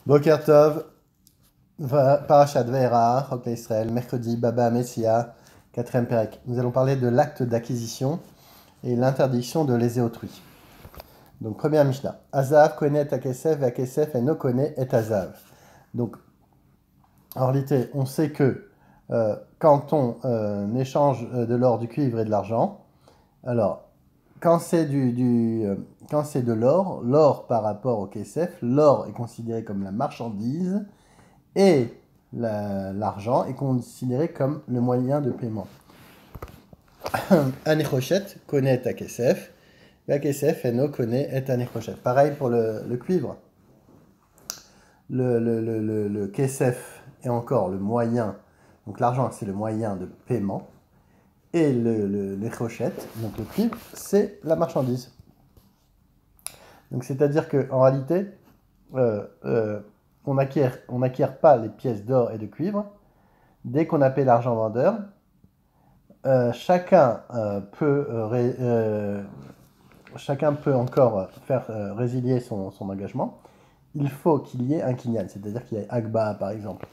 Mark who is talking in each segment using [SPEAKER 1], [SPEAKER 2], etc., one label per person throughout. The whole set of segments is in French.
[SPEAKER 1] Boker Tov, Parashat Ve'era, Chok Israël, mercredi, Baba Messia, quatrième Pérec. Nous allons parler de l'acte d'acquisition et l'interdiction de léser autrui. Donc, première Mishnah. Azav connaît Akesef, et Akesef et no connaît et Azav. Donc, en réalité, on sait que quand on échange de l'or, du cuivre et de l'argent, alors, quand c'est de l'or, l'or par rapport au Kesef, l'or est considéré comme la marchandise et l'argent est considéré comme le moyen de paiement. Anechochet connaît ta kesef, la kesef eno connaît et anechochet. Pareil pour le cuivre. Le kesef est encore le moyen, donc l'argent c'est le moyen de paiement, et l'echochet, donc le cuivre, c'est la marchandise. Donc c'est-à-dire qu'en réalité, on n'acquiert pas les pièces d'or et de cuivre. Dès qu'on a payé l'argent vendeur, chacun peut encore faire résilier son engagement. Il faut qu'il y ait un kinyan, c'est-à-dire qu'il y ait Agba par exemple.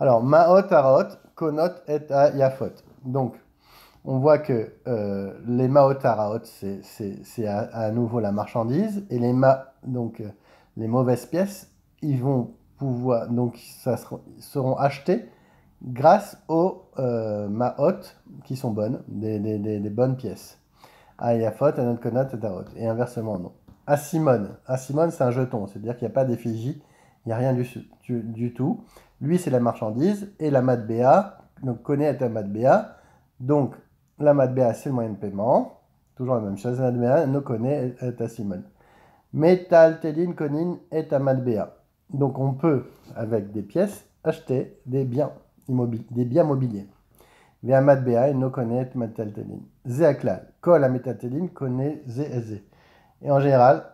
[SPEAKER 1] Alors, Ma'ot Araot, Konot et Yafot. Donc, on voit que les Ma'ot Araot, c'est à nouveau la marchandise, et les mauvaises pièces, ils vont pouvoir, donc, seront achetées grâce aux Ma'ot qui sont bonnes, des bonnes pièces. Ayafot, Anot Konot et Tarot. Et inversement, non. Asimon, c'est un jeton, c'est-à-dire qu'il n'y a pas d'effigie, il n'y a rien du tout. Lui, c'est la marchandise, et la matbea, donc connaît est un matbea. Donc, la matbea, c'est le moyen de paiement. Toujours la même chose, la matbea, no connaît est asimon. Metal, telin, konin est un matbea. Donc, on peut, avec des pièces, acheter des biens mobiliers. Vea matbea, no connaît metal, telin. Zeaklal, kol a metal, telin, connaît ze. Et en général,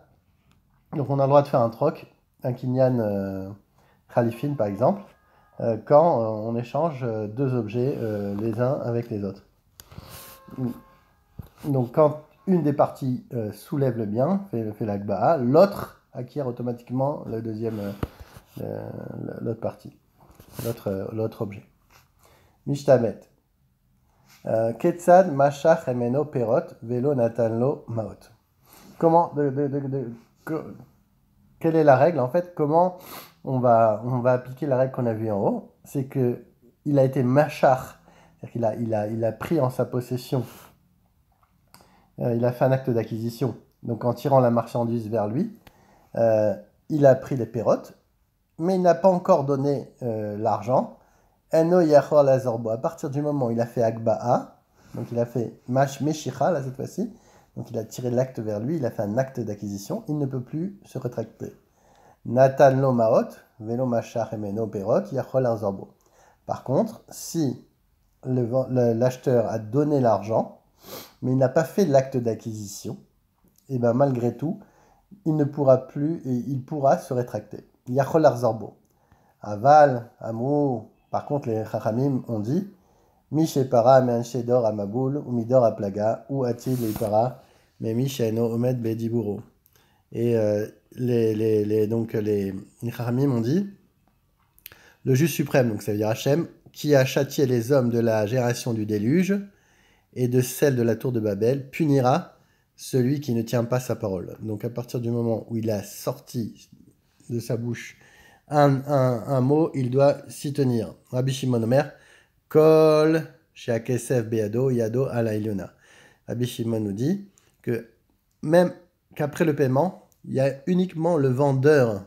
[SPEAKER 1] donc on a le droit de faire un troc, un kinyan khalifin par exemple, quand on échange deux objets les uns avec les autres. Donc quand une des parties soulève le bien, fait l'agba'a, l'autre acquiert automatiquement l'autre partie, l'autre objet. Mishtabet. Ketzad mashach emeno perot velo natanlo maot. Comment quelle est la règle en fait? Comment on va appliquer la règle qu'on a vue en haut? C'est que il a été machar, c'est-à-dire qu'il a pris en sa possession, il a fait un acte d'acquisition. Donc en tirant la marchandise vers lui, il a pris les pérotes, mais il n'a pas encore donné l'argent. Eno yachor lazorbo. À partir du moment où il a fait agba'a, donc il a fait mash meshicha là cette fois-ci. Donc il a tiré l'acte vers lui, il a fait un acte d'acquisition, il ne peut plus se rétracter. Natan lo maot, velo machar emeno perot, yachol arzorbo. Par contre, si l'acheteur a donné l'argent, mais il n'a pas fait l'acte d'acquisition, et bien malgré tout, il ne pourra plus, et il pourra se rétracter. Yachol arzorbo. Aval, amou. Par contre, les chachamim ont dit, mi shepara me anshedor amaboul, ou midor a plaga, ou atil leipara, mais Misheno Omed Bediburo. Et les Chachamim ont dit le juge suprême, donc ça veut dire Hachem, qui a châtié les hommes de la génération du déluge et de celle de la tour de Babel, punira celui qui ne tient pas sa parole. Donc à partir du moment où il a sorti de sa bouche un mot, il doit s'y tenir. Rabbi Shimon Omer, Kol Sheakesef Beado Yado Ala Ilyona. Rabbi Shimon nous dit que même qu'après le paiement, il y a uniquement le vendeur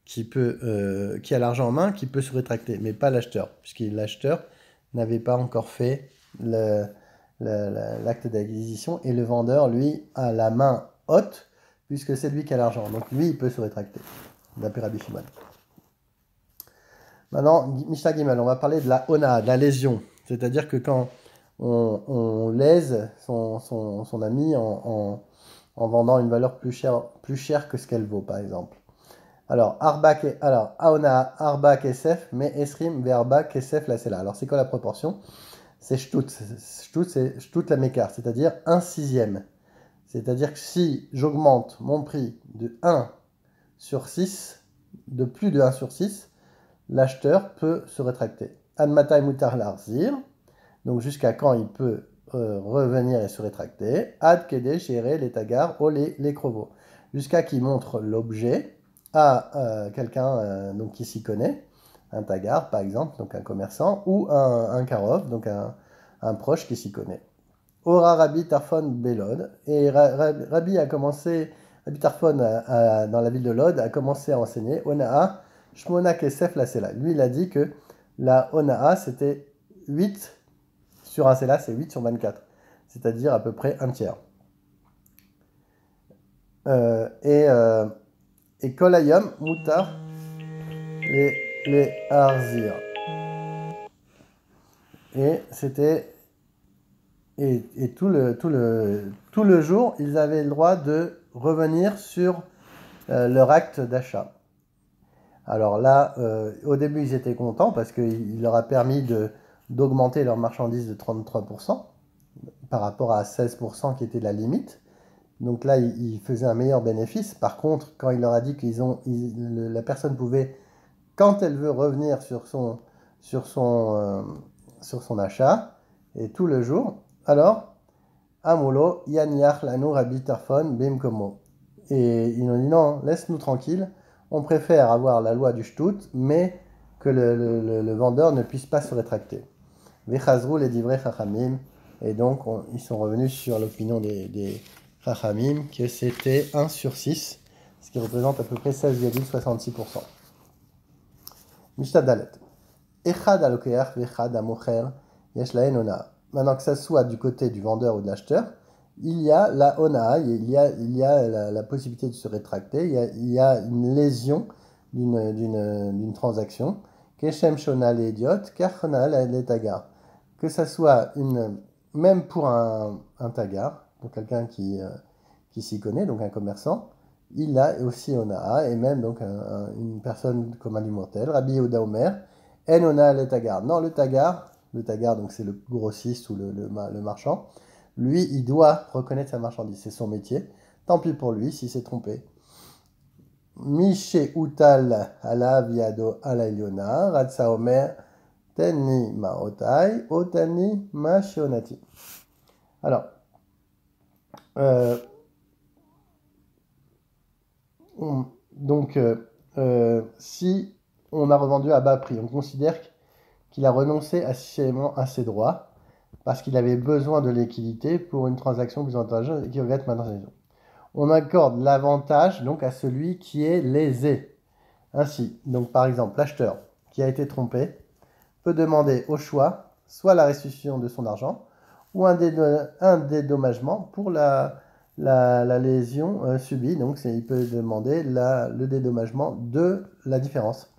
[SPEAKER 1] qui a l'argent en main, qui peut se rétracter, mais pas l'acheteur, puisque l'acheteur n'avait pas encore fait l'acte d'acquisition, et le vendeur, lui, a la main haute, puisque c'est lui qui a l'argent. Donc lui, il peut se rétracter, d'après Rabbi Shimon. Maintenant, Mishnah Gimel, on va parler de la ona, de la lésion. C'est-à-dire que quand on lèse son ami en vendant une valeur plus chère que ce qu'elle vaut, par exemple. Alors, Aona Arba Kesef, mais Esrim Verba Kesef la Sela. Alors, c'est quoi la proportion? C'est Shtut. C'est Shtut la Mekar, c'est-à-dire 1/6. C'est-à-dire que si j'augmente mon prix de 1 sur 6, de plus de 1 sur 6, l'acheteur peut se rétracter. Ad matai mutar larzir, donc jusqu'à quand il peut revenir et se rétracter. Ad kede shere les tagar ou les crovos, jusqu'à qu'il montre l'objet à quelqu'un donc qui s'y connaît, un tagar par exemple, donc un commerçant, ou un karov, donc un proche qui s'y connaît. Ora Rabbi Tarfon Belod, et Rabbi a commencé, Rabbi Tarfon dans la ville de Lod a commencé à enseigner Ona'a Shmona Kesef la Sela. Lui, il a dit que la Ona'a c'était 8 sur un Sela, c'est 8 sur 24, c'est-à-dire à peu près un tiers. Et Kolayom Mutar les Arzir. Et c'était. Et tout le jour, ils avaient le droit de revenir sur leur acte d'achat. Alors là, au début, ils étaient contents parce qu'il leur a permis d'augmenter leurs marchandises de 33% par rapport à 16% qui était la limite. Donc là, ils faisaient un meilleur bénéfice. Par contre, quand il leur a dit la personne pouvait, quand elle veut revenir sur son achat, et tout le jour, alors, Amulo, Yaniach, Lanu, Rabbi Tarfon, Bim Komo. Et ils ont dit non, laisse-nous tranquille, on préfère avoir la loi du Shtut, mais que le vendeur ne puisse pas se rétracter. Vechazrou les divrei Chachamim, et donc ils sont revenus sur l'opinion des Chachamim, que c'était 1 sur 6, ce qui représente à peu près 16,66%. Mishnah Dalet. Echad alokeach vechad amocher yesh lahen ona. Maintenant que ça soit du côté du vendeur ou de l'acheteur, il y a la ona, il y a la possibilité de se rétracter, il y a une lésion d'une transaction. Keshem shona l'idiot, kachona le tagar. Que ça soit même pour un tagar, pour quelqu'un qui s'y connaît, donc un commerçant, il a aussi ona, et même donc une personne comme un immortel, Rabbi Yehuda Omer, en ona le tagar. Non, le tagar, donc c'est le grossiste ou le marchand, lui, il doit reconnaître sa marchandise, c'est son métier. Tant pis pour lui s'il s'est trompé. Mishe utal ala viado ala iliona, ratsa omer, teni maotai, otani ma shionati. Alors, si on a revendu à bas prix, on considère qu'il a renoncé à ses droits parce qu'il avait besoin de liquidité pour une transaction plus avantageuse et qui regrette ma transaction. On accorde l'avantage donc à celui qui est lésé. Ainsi, donc par exemple, l'acheteur qui a été trompé peut demander au choix soit la restitution de son argent ou un dédommagement pour la lésion subie. Donc il peut demander le dédommagement de la différence.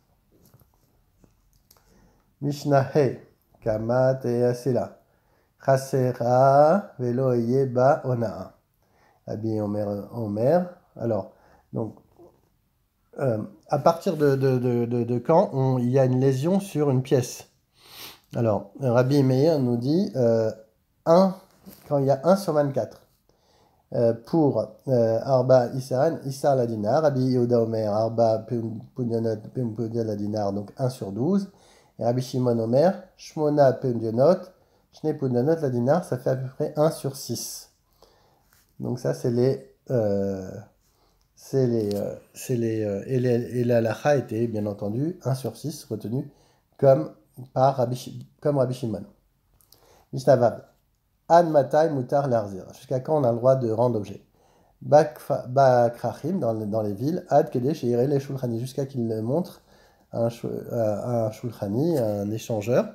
[SPEAKER 1] Mishnah He, Kamat et Asela. Chasera velo yeba onaa. Abi Omer. Alors, donc, à partir de quand il y a une lésion sur une pièce. Alors, Rabbi Meir nous dit 1, quand il y a 1 sur 24. Pour Arba Issaran, Issar la dinar, Rabbi Yehuda Omer, Arba Pundionot, Pundionot la dinar, donc 1 sur 12. Et Rabbi Shimon Omer, Shmona Pundionot, Shne Pundionot la dinar, ça fait à peu près 1 sur 6. Donc ça, c'est les... et la lacha était bien entendu 1 sur 6 retenu comme Rabbi Shimon. Mishnah An matai mutar larzir. Jusqu'à quand on a le droit de rendre objet. Bakrachim dans les villes. Ad kedesh et irele shulchani. Jusqu'à qu'il montre un shulchani, un échangeur,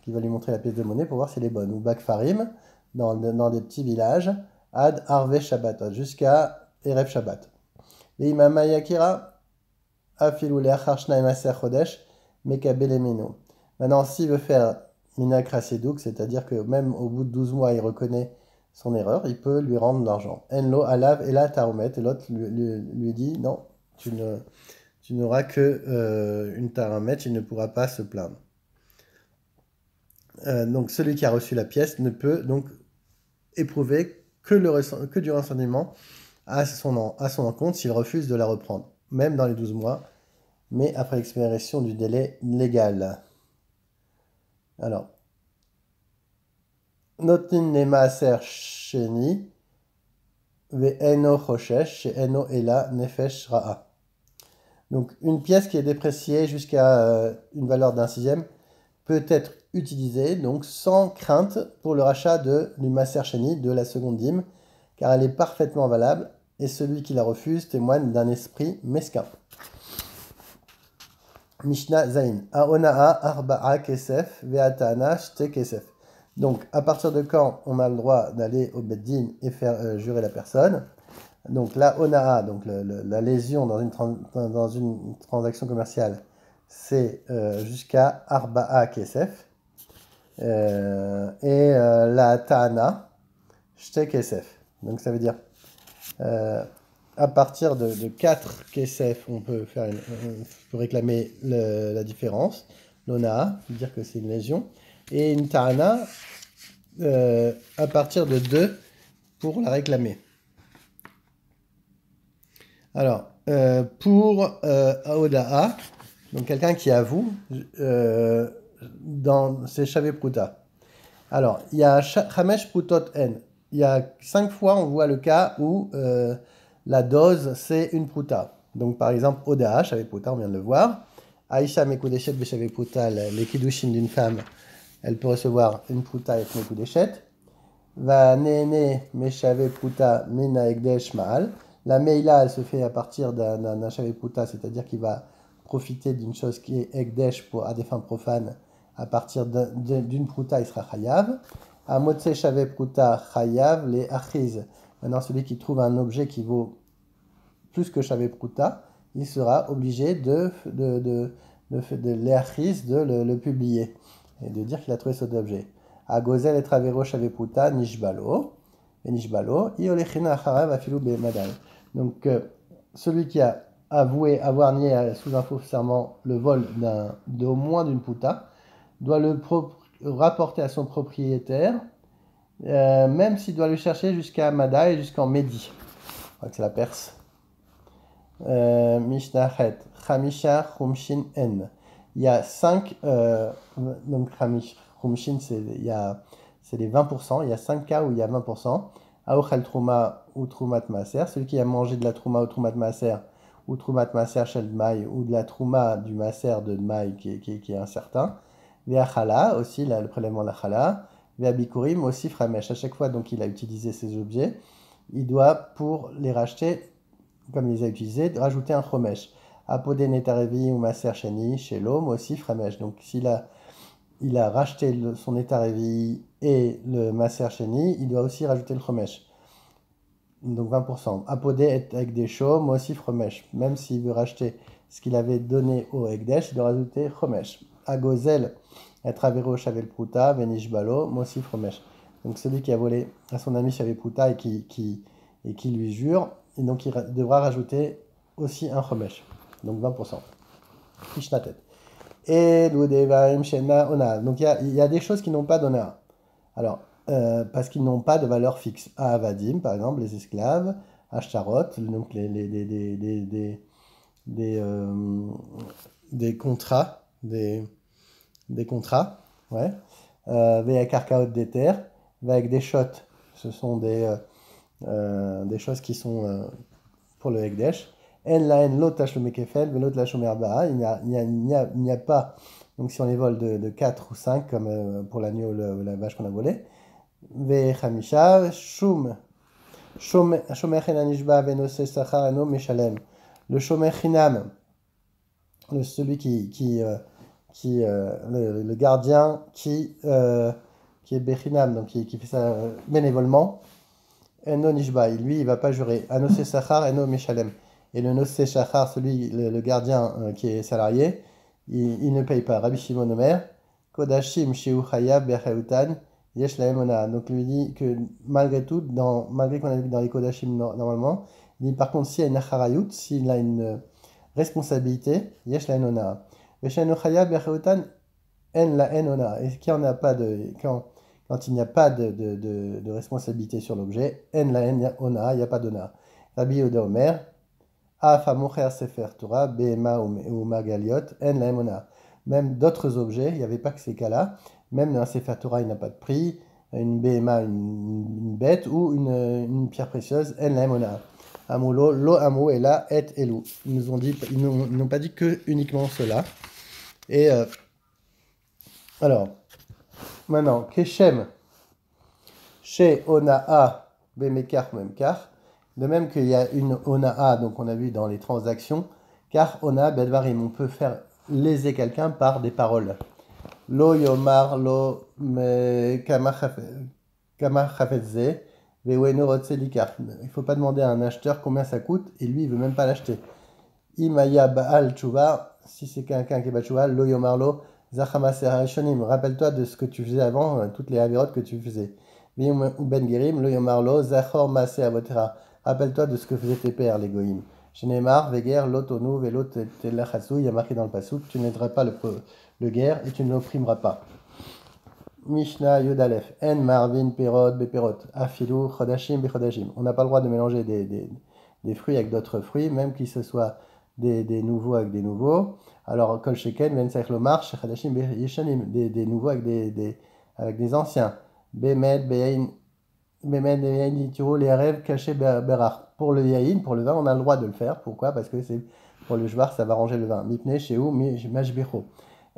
[SPEAKER 1] qui va lui montrer la pièce de monnaie pour voir si elle est bonne. Ou bakfarim dans des petits villages. Ad arve shabbat. Jusqu'à erev shabbat. Veimama yakira afilu leachar shnaim aser chodesh mekabel emeno. Maintenant, s'il veut faire Minak Rasedouk, c'est-à-dire que même au bout de 12 mois, il reconnaît son erreur, il peut lui rendre l'argent. Enlo alav et la taromet, et l'autre lui dit non, tu n'auras que une taromet, il ne pourra pas se plaindre. Donc celui qui a reçu la pièce ne peut donc éprouver que du renseignement à son encontre s'il refuse de la reprendre. même dans les 12 mois, mais après l'expiration du délai légal. Alors, Notin le maaser sheni, ve'eno choshesh, she'eno ela nefesh ra'a. Donc, une pièce qui est dépréciée jusqu'à une valeur d'un sixième peut être utilisée, donc sans crainte, pour le rachat du maaser sheni, de la seconde dîme, car elle est parfaitement valable, et celui qui la refuse témoigne d'un esprit mesquin. Mishnah Zain. Aona'a arba'a kesef ve'atana shte kesef. Donc, à partir de quand on a le droit d'aller au Beddin et faire jurer la personne? Donc, la ona'a, donc la lésion dans une transaction commerciale, c'est jusqu'à arba'a kesef. La ta'ana, shte kesef. Donc, ça veut dire à partir de 4 kesef, on peut réclamer la différence. L'ona'a, dire que c'est une lésion. Et une ta'ana, à partir de 2 pour la réclamer. Alors, pour Aoda'a, donc quelqu'un qui avoue dans ses Shavé Pruta. Alors, il y a Chamesh Prutot N. Il y a 5 fois, on voit le cas où la dose, c'est une Pruta. Donc, par exemple, Oda'a, Shavé Pruta, on vient de le voir. Aïcha Mekudeshet Beshavé Pruta, les Kiddushin d'une femme, elle peut recevoir une Pruta avec Mekudeshet. Va Nene Meshave Pruta Mina Egdesh Ma'al. La Meila, elle se fait à partir d'un Shavé Pruta, c'est-à-dire qu'il va profiter d'une chose qui est Egdesh à des fins profanes. À partir d'une Pruta, il sera Chayav. À Motse Shavé Pruta Chayav, les Achiz. Maintenant, celui qui trouve un objet qui vaut plus que Shavé Pruta, il sera obligé de les Achiz, de le publier et de dire qu'il a trouvé cet objet. A Gozel et Travero Shavé Pruta Nishbalo. Et Nishbalo, Iolechina Acharav Afilu Bemadal. Donc, celui qui a avoué avoir nié sous un faux serment le vol d'au moins d'une Pruta doit le rapporter à son propriétaire, même s'il doit le chercher jusqu'à Mada et jusqu'en Médi. Je crois que c'est la Perse. Mishnah Het, Chamisha Chumshin N. Il y a 5, donc Chumshin, c'est les 20%. Il y a 5 cas où il y a 20%. Aochel Trouma ou Troumat Maaser. Celui qui a mangé de la Trouma ou Troumat Maaser, ou Troumat Maaser Shel Dmaï, ou de la Trouma du Maaser de Dmaï qui est incertain. Vea Chala, aussi le prélèvement de la Chala. Vea Bikurim, aussi Framesh. À chaque fois donc il a utilisé ces objets, il doit, pour les racheter, comme il les a utilisés, rajouter un Chomesh. Apodé Netarevi ou Maaser Sheni, chez l'homme aussi Framesh. Donc s'il a racheté son Netarevi et le Maaser Sheni, il doit aussi rajouter le Chomesh. Donc 20%. Apodé avec des chauds, moi aussi Chomesh. Même s'il veut racheter ce qu'il avait donné au Ekdesh, il doit rajouter Chomesh. Agozel, être avéré au Shavel Pruta, Venish Balo, moi aussi Chomesh. Donc celui qui a volé à son ami Shavel Pruta et qui lui jure, et donc il devra rajouter aussi un Chomesh. Donc 20%. Ishnatet. Et l'Udevaim Shena Ona. Donc il y a des choses qui n'ont pas d'honneur. Alors, parce qu'ils n'ont pas de valeur fixe. À Avadim, par exemple, les esclaves, à Shtarot, donc des contrats, des contrats, ouais. Avec Karkaot des terres, avec des shots, ce sont des choses qui sont pour le Hekdesh. En la en lot tashlume kefel, velot la shomer ba'a. Il n'y a pas, donc si on les vole de 4 ou 5, comme pour l'agneau ou la vache qu'on a volée, ve chamisha, shum, shomer chinam nishba venose sachar eno meshalem. Le shomer chinam, celui le gardien qui est bechinam, donc qui fait ça bénévolement, eno nishba, lui il ne va pas jurer. Anose sachar eno meshalem. Et le Nosé Shachar, celui, le gardien qui est salarié, il ne paye pas. Rabbi Shimon Omer, Kodashim Sheu Chayav Bercheutan, Yesh Lahem Ona. Donc, il lui dit que malgré tout, malgré qu'on a vu dans les Kodashim normalement, il dit par contre, s'il y a une Acharayut, s'il a une responsabilité, Yesh Lahem Ona. Veshen Chayav Bercheutan, En la En Ona. Et quand il n'y a pas de responsabilité sur l'objet, En la En Ona, il n'y a pas d'Ona. Rabbi Yehuda Omer, Afamocher Sefer Torah, Behema ou Margaliot, En Laemona. Même d'autres objets, il n'y avait pas que ces cas-là. Même un Sefer Torah, il n'a pas de prix. Une Behema, une bête, ou une pierre précieuse, En Laemona. Amulo, Lo Amu, et là, Et Elu. Ils n'ont pas dit que uniquement cela. Et alors, maintenant, Keshem, chez Onaa, Bemekar, Memkar. De même qu'il y a une Onaa, donc on a vu dans les transactions, car Ona, Bedvarim, on peut faire léser quelqu'un par des paroles. Lo Yomar, Lo Kamachafetze, Veweno Rotselikar. Il ne faut pas demander à un acheteur combien ça coûte, et lui, il ne veut même pas l'acheter. Imaya Baal Tchouva, si c'est quelqu'un qui est Batchouva, Lo Yomarlo, Zachamase Shonim. Rappelle-toi de ce que tu faisais avant, toutes les avérotes que tu faisais. Ben Gerim, Lo Yomarlo, Zachor Mase Avotera. Rappelle-toi de ce que faisaient tes pères, les goïms. Shenemar, Veger, Lotonu, Velo Telachasou, il y a marqué dans le Passouk, tu n'aideras pas le guerre et tu ne l'opprimeras pas. Mishnah Yodalef, En Marvin, Perot, Beperot, Afilu, Chodashim, Bechodashim. On n'a pas le droit de mélanger des fruits avec d'autres fruits, même qu'ils se soient des nouveaux avec des nouveaux. Alors, Kol Sheken, Vensech Lomar, Shechadashim, Yeshanim, des nouveaux avec des anciens. Bemed, Beyain, Bemed, Beyain, Itiro, les rêves cachés, Berar. Pour le Yain, pour le vin, on a le droit de le faire. Pourquoi? Parce que c'est pour le Jvar, ça va ranger le vin. Mipne, Sheou, Mashbecho.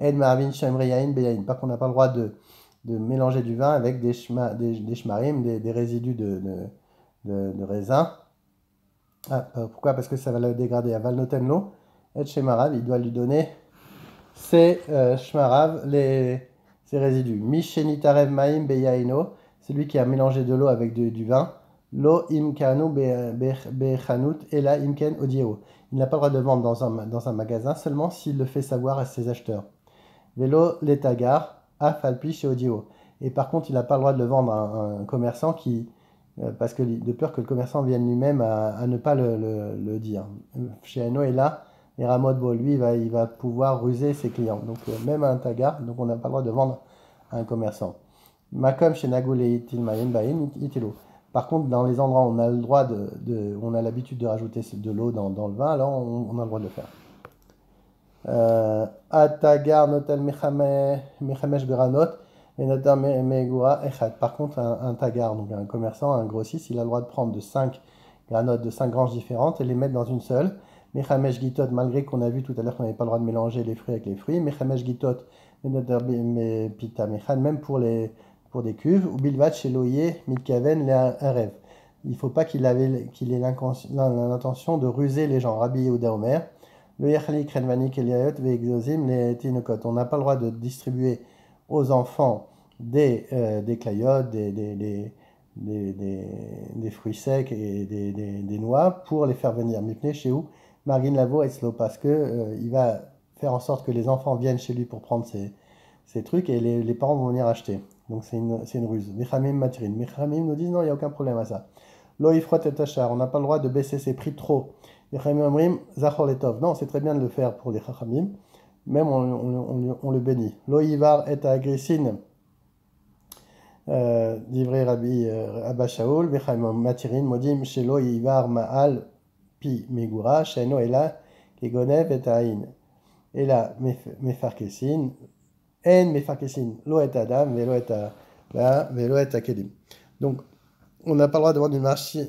[SPEAKER 1] En Marvin, Shamre, Yain, Beyain. Par contre, on n'a pas le droit de mélanger du vin avec des shmarim, des résidus de raisin. Ah, pourquoi? Parce que ça va le dégrader. Aval notenlo, et shemarav, il doit lui donner ses shmarav, ses résidus. Mishenitarev maim beyaino, celui qui a mélangé de l'eau avec du vin. Lo imkanu bechanut et la imken odieo. Il n'a pas le droit de vendre dans un magasin seulement s'il le fait savoir à ses acheteurs. Vélo letagar, afalpi chez audio. Et par contre, il n'a pas le droit de le vendre à un commerçant parce que de peur que le commerçant vienne lui-même à ne pas le dire. Chez Eno et là, et Ramod, lui, il va pouvoir ruser ses clients. Donc même un tagar, donc on n'a pas le droit de vendre à un commerçant. Makom chez Nagoul et Itilmayen Bain Itilo. Par contre, dans les endroits où on a le droit on a l'habitude de rajouter de l'eau dans le vin, alors on a le droit de le faire. Atagar notel mechamesh beranot et notel megura echat. Par contre, un tagar, donc un commerçant, un grossiste, il a le droit de prendre de 5 granotes de 5 granges différentes et les mettre dans une seule. Mechamesh gitot, malgré qu'on a vu tout à l'heure qu'on n'avait pas le droit de mélanger les fruits avec les fruits. Mechamesh gitot, pita mechan, même pour des cuves. Ou bilvat chez loyer, mitkaven, un rêve. Il ne faut pas qu'il ait l'intention de ruser les gens. Rabbi Yehuda Omer. On n'a pas le droit de distribuer aux enfants des clayotes, des fruits secs et des noix pour les faire venir. Mipne chez où Margin Lavo et Slow, parce que il va faire en sorte que les enfants viennent chez lui pour prendre ces trucs et les parents vont venir acheter. Donc c'est une ruse. Mechamim Matirin. Mechamim nous disent non, il n'y a aucun problème à ça. Lo Ifrot et Tachar, on n'a pas le droit de baisser ses prix trop. Les Chachamim Omrim, Zachor Letov. Non, c'est très bien de le faire pour les Chachamim. Même on le bénit. Lo Yivar et Agrisin, d'Ivrei Rabbi Abba Shaul, Vechayim Matirin, Modim, Shelo Yivar Ma'al Pi Megura, Sheno Ela, Kegonev et Aïn. Et là, Mefarkesin, En Mefarkesin, Lo et Adam, Velo et Akedim. Donc, on n'a pas le droit de vendre une marché.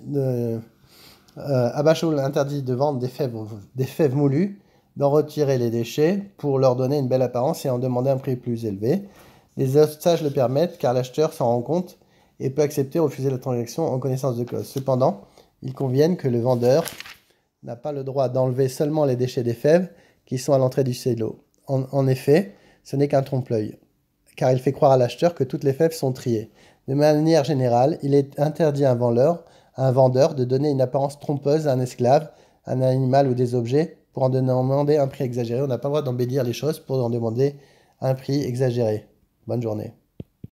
[SPEAKER 1] Abba Shaul interdit de vendre des fèves moulues, d'en retirer les déchets pour leur donner une belle apparence et en demander un prix plus élevé. Les sages le permettent car l'acheteur s'en rend compte et peut accepter ou refuser la transaction en connaissance de cause. Cependant, ils conviennent que le vendeur n'a pas le droit d'enlever seulement les déchets des fèves qui sont à l'entrée du silo. En effet, ce n'est qu'un trompe-l'œil, car il fait croire à l'acheteur que toutes les fèves sont triées. De manière générale, il est interdit à un vendeur de donner une apparence trompeuse à un esclave, un animal ou des objets pour en demander un prix exagéré. On n'a pas le droit d'embellir les choses pour en demander un prix exagéré. Bonne journée.